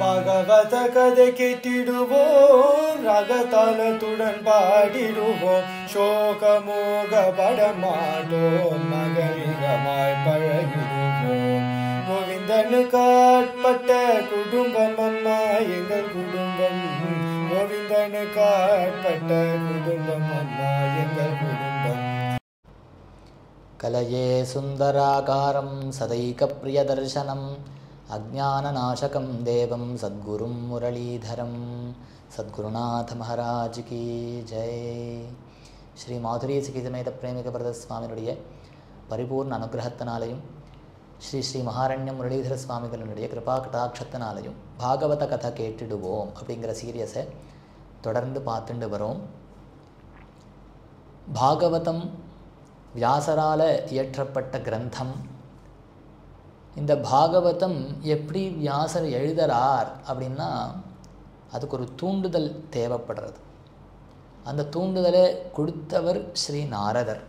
பகவத கதை கேட்டிடுவோம், ரகதாளத்துடன் பாடிடுவோம், சோகமோக படமாட்டோம், நகரிகமாய் பழகிடுவோம். கோவிந்தனுக்கு ஆட்பட்ட குடும்பம் அம்மா எங்கள் குடும்பம், கோவிந்தனுக்கு ஆட்பட்ட குடும்பம் அம்மா எங்கள் குடும்பம். கலயே சுந்தராகாரம் சதைகப்பிரியதர்சனம் அஜ்ஞானநாசகம் தேவம் சத்குரும் முரளீதரம். சத்குருநாத மகாராஜ் கி ஜெய். ஸ்ரீ மாதுரி சகிதமேத பிரேமிக பிரத சுவாமியுடைய பரிபூர்ண அனுகிரகத்தினாலையும் ஸ்ரீ ஸ்ரீ மகாரண்யம் முரளீதர சுவாமிகளுடைய கிருபா கடாட்சத்தினாலையும் பாகவத கதை கேட்டுடுவோம் அப்படிங்கிற சீரியஸை தொடர்ந்து பார்த்துட்டு வரோம். பாகவதம் வியாசரால் இயற்றப்பட்ட கிரந்தம். இந்த பாகவதம் எப்படி வியாசர் எழுதுறார் அப்படின்னா அதுக்கு ஒரு தூண்டுதல் தேவைப்படுறது. அந்த தூண்டுதலை கொடுத்தவர் ஸ்ரீ நாரதர்.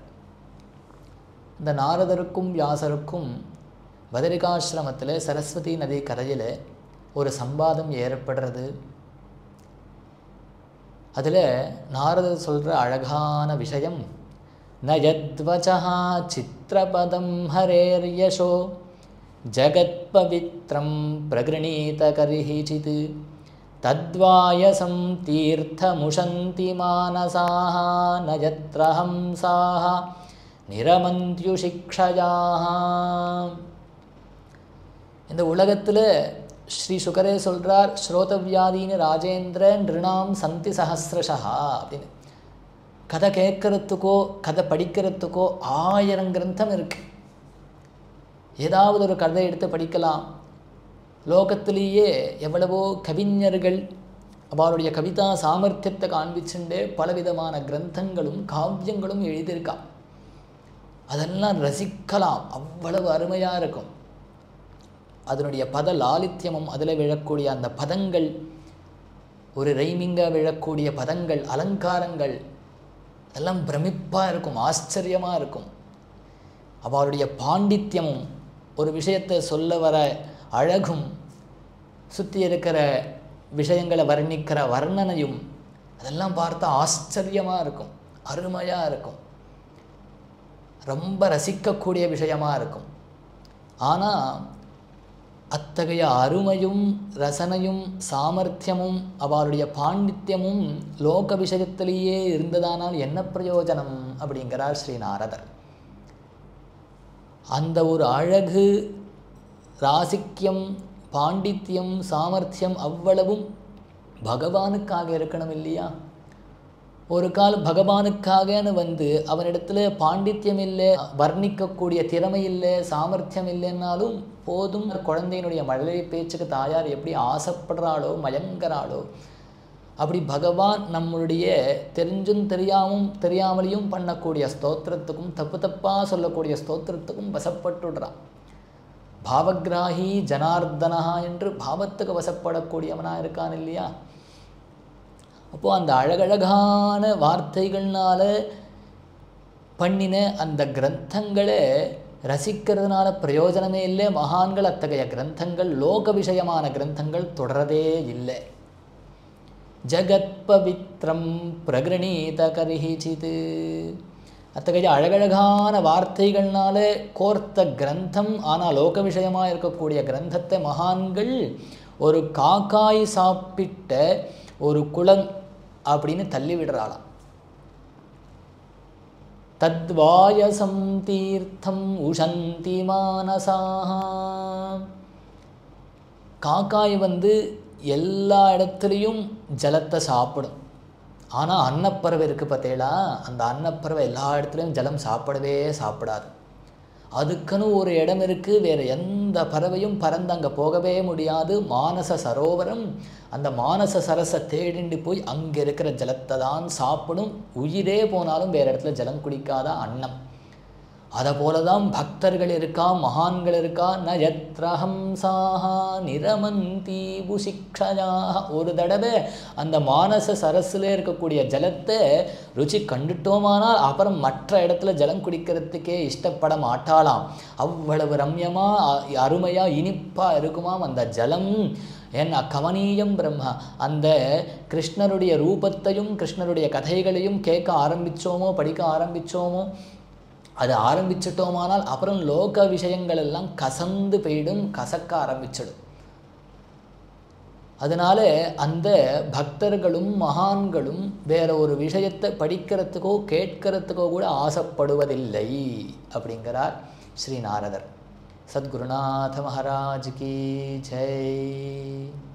இந்த நாரதருக்கும் வியாசருக்கும் பதரிகாசிரமத்தில் சரஸ்வதி நதி கரையில் ஒரு சம்பாதம் ஏற்படுறது. அதில் நாரதர் சொல்கிற அழகான விஷயம், நயத்வசா சித்திரபதம் ஹரேர்யசோ ஜகத் பவித்ரம் பிரகிருணீத கரிஹிசித் தத்வாயசம் தீர்த்தமுஷந்தி மானசாஹ நயத்ரஹம்சாஹ நிரமந்த்யுஷிக்ஷயாஹ. இந்த உலகத்தில் ஸ்ரீ சுகரே சொல்கிறார், ஸ்ரோதவியாதீன ராஜேந்திர நிருணாம் சந்தி சஹஸ்ரஷா அப்படின்னு. கதை கேட்கறதுக்கோ கதை படிக்கிறதுக்கோ 1000 கிரந்தம் இருக்குது. ஏதாவது ஒரு கதை எடுத்து படிக்கலாம். லோகத்திலேயே எவ்வளவோ கவிஞர்கள் அவருடைய கவிதா சாமர்த்தியத்தை காண்பிச்சுட்டே பலவிதமான கிரந்தங்களும் காவியங்களும் எழுதியிருக்கா. அதெல்லாம் ரசிக்கலாம், அவ்வளவு அருமையாக இருக்கும். அதனுடைய பத லாலித்யமும் அதில் விழக்கூடிய அந்த பதங்கள், ஒரு ரைமிங்காக விழக்கூடிய பதங்கள், அலங்காரங்கள் அதெல்லாம் பிரமிப்பாக இருக்கும், ஆச்சரியமாக இருக்கும். அவருடைய பாண்டித்யமும், ஒரு விஷயத்தை சொல்ல வர அழகும், சுற்றி இருக்கிற விஷயங்களை வர்ணிக்கிற வர்ணனையும் அதெல்லாம் பார்த்தா ஆச்சரியமாக இருக்கும், அருமையாக இருக்கும், ரொம்ப ரசிக்கக்கூடிய விஷயமாக இருக்கும். ஆனால் அத்தகைய அருமையும் ரசனையும் சாமர்த்தியமும் அவருடைய பாண்டித்யமும் லோக விஷயத்திலேயே இருந்ததானால் என்ன பிரயோஜனம் அப்படிங்கிறார் ஸ்ரீ நாரதர். அந்த ஒரு அழகு, ராசிக்கியம், பாண்டித்யம், சாமர்த்தியம் அவ்வளவும் பகவானுக்காக இருக்கணும் இல்லையா? ஒரு கால் பகவானுக்காகன்னு வந்து அவனிடத்துல பாண்டித்யம் இல்லை, வர்ணிக்கக்கூடிய திறமை இல்லை, சாமர்த்தியம் இல்லைன்னாலும் போதும். குழந்தையினுடைய மழலை பேச்சுக்கு தாயார் எப்படி ஆசைப்படுறாளோ, மயங்கராளோ, அப்படி பகவான் நம்மளுடைய தெரிஞ்சும் தெரியாமலையும் பண்ணக்கூடிய ஸ்தோத்திரத்துக்கும் தப்பு தப்பாக சொல்லக்கூடிய ஸ்தோத்திரத்துக்கும் வசப்பட்டுடுறான். பாவகிராஹி ஜனார்தனா என்று பாவத்துக்கு வசப்படக்கூடியவனாக இருக்கான் இல்லையா? அப்போது அந்த அழகழகான வார்த்தைகள்னால பண்ணின அந்த கிரந்தங்களை ரசிக்கிறதுனால பிரயோஜனமே இல்லை. மகான்கள் அத்தகைய கிரந்தங்கள், லோக விஷயமான கிரந்தங்கள் தொடரதே இல்லை. ஜகத் பவித்ரம் பிரகிருணீத கரிஹிசித், அத்தகைய அழகழகான வார்த்தைகள்னால கோர்த்த கிரந்தம். ஆனால் லோக விஷயமாக இருக்கக்கூடிய கிரந்தத்தை மகான்கள் ஒரு காக்காய் சாப்பிட்ட ஒரு குளம் அப்படின்னு தள்ளி விடுறாளாம். தத்வாயசம் தீர்த்தம் உஷந்தி மானசாஹ. காக்காய் வந்து எல்லா இடத்துலையும் ஜலத்தை சாப்பிடும். ஆனால் அன்னப்பறவை இருக்குது பார்த்தீங்களா, அந்த அன்னப்பறவை எல்லா இடத்துலையும் ஜலம் சாப்பிடவே சாப்பிடாது. அதுக்குன்னு ஒரு இடம் இருக்குது, வேறு எந்த பறவையும் பறந்து அங்கே போகவே முடியாது. மானச சரோவரம், அந்த மானச சரசை தேடிண்டு போய் அங்கே இருக்கிற ஜலத்தை தான் சாப்பிடும். உயிரே போனாலும் வேறு இடத்துல ஜலம் குடிக்காத அன்னம். அதை போல தான் பக்தர்கள் இருக்கா, மகான்கள் இருக்கா. ந யத்ரஹம்சாஹ நிரமந்தி புசிக்ஷயாஹ. ஒரு தடவை அந்த மானச சரஸில் இருக்கக்கூடிய ஜலத்தை ருச்சி கண்டுட்டோமானால் அப்புறம் மற்ற இடத்துல ஜலம் குடிக்கிறதுக்கே இஷ்டப்பட மாட்டாளாம். அவ்வளவு ரம்யமாக அருமையாக இனிப்பாக இருக்குமாம் அந்த ஜலம். ஏன்னா கமனீயம் பிரம்மா, அந்த கிருஷ்ணருடைய ரூபத்தையும் கிருஷ்ணருடைய கதைகளையும் கேட்க ஆரம்பித்தோமோ படிக்க ஆரம்பித்தோமோ, அது ஆரம்பிச்சிட்டோமானால் அப்புறம் லோக விஷயங்கள் எல்லாம் கசந்து போயிடும், கசக்க ஆரம்பிச்சிடும். அதனால அந்த பக்தர்களும் மகான்களும் வேற ஒரு விஷயத்தை படிக்கிறதுக்கோ கேட்கறதுக்கோ கூட ஆசைப்படுவதில்லை அப்படிங்கிறார் ஸ்ரீ நாரதர். சத்குருநாத மகாராஜ் கி ஜெய்.